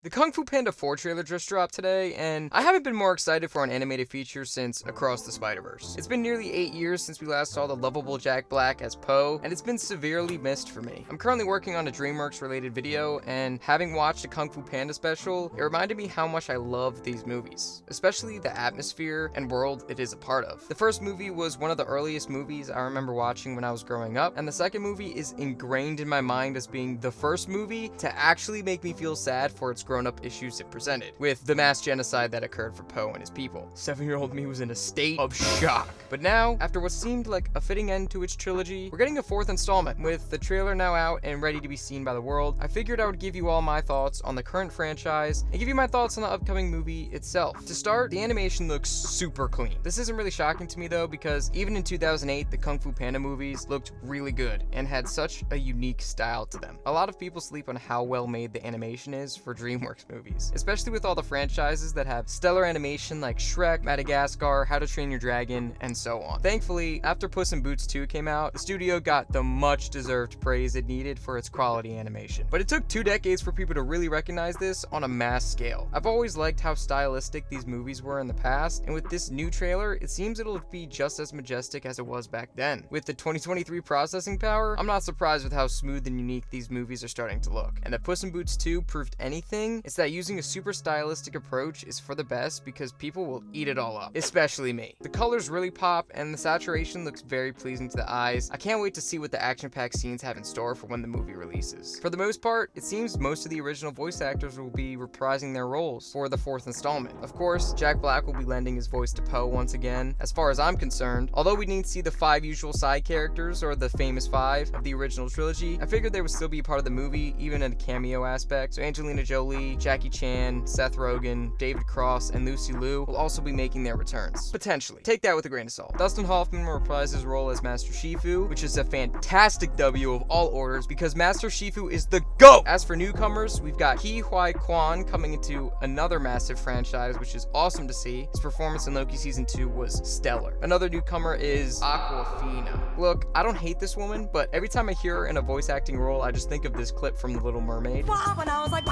The Kung Fu Panda 4 trailer just dropped today, and I haven't been more excited for an animated feature since Across the Spider-Verse. It's been nearly 8 years since we last saw the lovable Jack Black as Poe, and it's been severely missed for me. I'm currently working on a DreamWorks related video, and having watched a Kung Fu Panda special, it reminded me how much I love these movies, especially the atmosphere and world it is a part of. The first movie was one of the earliest movies I remember watching when I was growing up, and the second movie is ingrained in my mind as being the first movie to actually make me feel sad for its grown-up issues it presented, with the mass genocide that occurred for Poe and his people. 7-year-old me was in a state of shock. But now, after what seemed like a fitting end to its trilogy, we're getting a fourth installment. With the trailer now out and ready to be seen by the world, I figured I would give you all my thoughts on the current franchise and give you my thoughts on the upcoming movie itself. To start, the animation looks super clean. This isn't really shocking to me though, because even in 2008, the Kung Fu Panda movies looked really good and had such a unique style to them. A lot of people sleep on how well made the animation is for DreamWorks movies, especially with all the franchises that have stellar animation like Shrek, Madagascar, How to Train Your Dragon, and so on. Thankfully, after Puss in Boots 2 came out, the studio got the much deserved praise it needed for its quality animation. But it took 2 decades for people to really recognize this on a mass scale. I've always liked how stylistic these movies were in the past, and with this new trailer, it seems it'll be just as majestic as it was back then. With the 2023 processing power, I'm not surprised with how smooth and unique these movies are starting to look. And if Puss in Boots 2 proved anything, it's that using a super stylistic approach is for the best because people will eat it all up, especially me. The colors really pop and the saturation looks very pleasing to the eyes. I can't wait to see what the action-packed scenes have in store for when the movie releases. For the most part, it seems most of the original voice actors will be reprising their roles for the 4th installment. Of course, Jack Black will be lending his voice to Poe once again, as far as I'm concerned. Although we didn't see the 5 usual side characters, or the famous 5 of the original trilogy, I figured they would still be part of the movie, even in a cameo aspect. So Angelina Jolie, Jackie Chan, Seth Rogen, David Cross, and Lucy Liu will also be making their returns. Potentially. Take that with a grain of salt. Dustin Hoffman will reprise his role as Master Shifu, which is a fantastic W of all orders because Master Shifu is the GOAT! As for newcomers, we've got Quan coming into another massive franchise, which is awesome to see. His performance in Loki Season 2 was stellar. Another newcomer is Awkwafina. Look, I don't hate this woman, but every time I hear her in a voice acting role, I just think of this clip from The Little Mermaid. When I was like,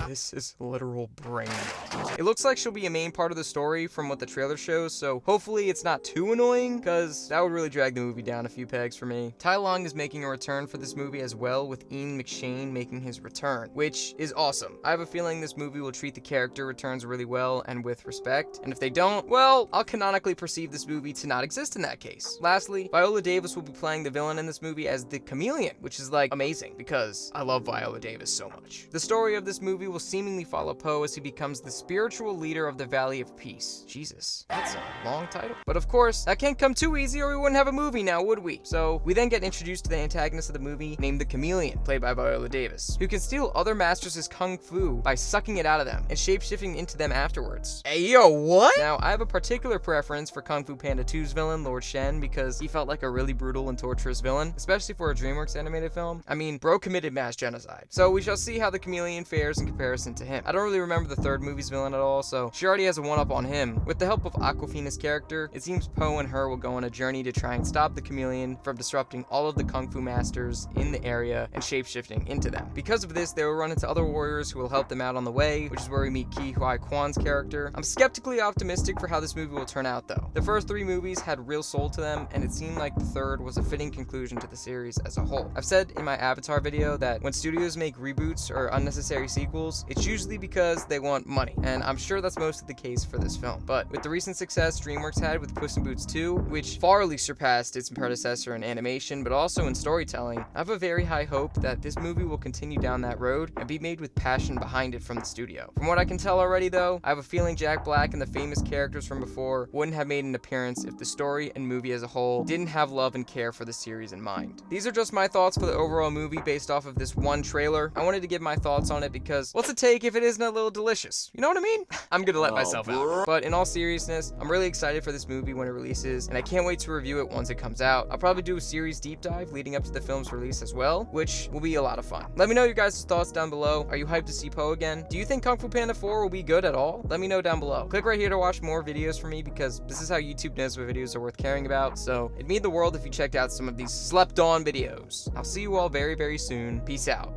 This is literal brain rot. It looks like she'll be a main part of the story from what the trailer shows, so hopefully it's not too annoying, because that would really drag the movie down a few pegs for me. Tai Lung is making a return for this movie as well, with McShane making his return, which is awesome. I have a feeling this movie will treat the character returns really well and with respect, and if they don't, well, I'll canonically perceive this movie to not exist in that case. Lastly, Viola Davis will be playing the villain in this movie as the Chameleon, which is like amazing, because I love Viola Davis so much. The story of this movie will seemingly follow Poe as he becomes the spiritual leader of the Valley of Peace. Jesus, that's a long title. But of course, that can't come too easy or we wouldn't have a movie now, would we? So we then get introduced to the antagonist of the movie named the Chameleon, played by Viola Davis, who can steal other masters' kung fu by sucking it out of them and shapeshifting into them afterwards. Hey, yo, what? Now, I have a particular preference for Kung Fu Panda 2's villain, Lord Shen, because he felt like a really brutal and torturous villain, especially for a DreamWorks animated film. I mean, bro committed mass genocide. So we shall see how the Chameleon fares in comparison to him. I don't really remember the third movie's villain at all, so she already has a one-up on him. With the help of Awkwafina's character, it seems Poe and her will go on a journey to try and stop the Chameleon from disrupting all of the Kung Fu masters in the area and shapeshifting into them. Because of this, they will run into other warriors who will help them out on the way, which is where we meet Quan's character. I'm skeptically optimistic for how this movie will turn out though. The first 3 movies had real soul to them, and it seemed like the third was a fitting conclusion to the series as a whole. I've said in my Avatar video that when studios make reboots or unnecessary sequels, it's usually because they want money, and I'm sure that's mostly the case for this film. But with the recent success DreamWorks had with Puss in Boots 2, which farly surpassed its predecessor in animation, but also in storytelling, I have a very high hope that this movie will continue down that road and be made with passion behind it from the studio. From what I can tell already though, I have a feeling Jack Black and the famous characters from before wouldn't have made an appearance if the story and movie as a whole didn't have love and care for the series in mind. These are just my thoughts for the overall movie based off of this one trailer. I wanted to give my thoughts on it because what's it take if it isn't a little delicious? You know what I mean? I'm gonna let myself out. But in all seriousness, I'm really excited for this movie when it releases, and I can't wait to review it once it comes out. I'll probably do a series deep dive leading up to the film's release as well, which will be a lot of fun. Let me know your guys' thoughts down below. Are you hyped to see Poe again? Do you think Kung Fu Panda 4 will be good at all? Let me know down below. Click right here to watch more videos from me because this is how YouTube knows what videos are worth caring about, so it'd mean the world if you checked out some of these slept on videos. I'll see you all very, very soon. Peace out.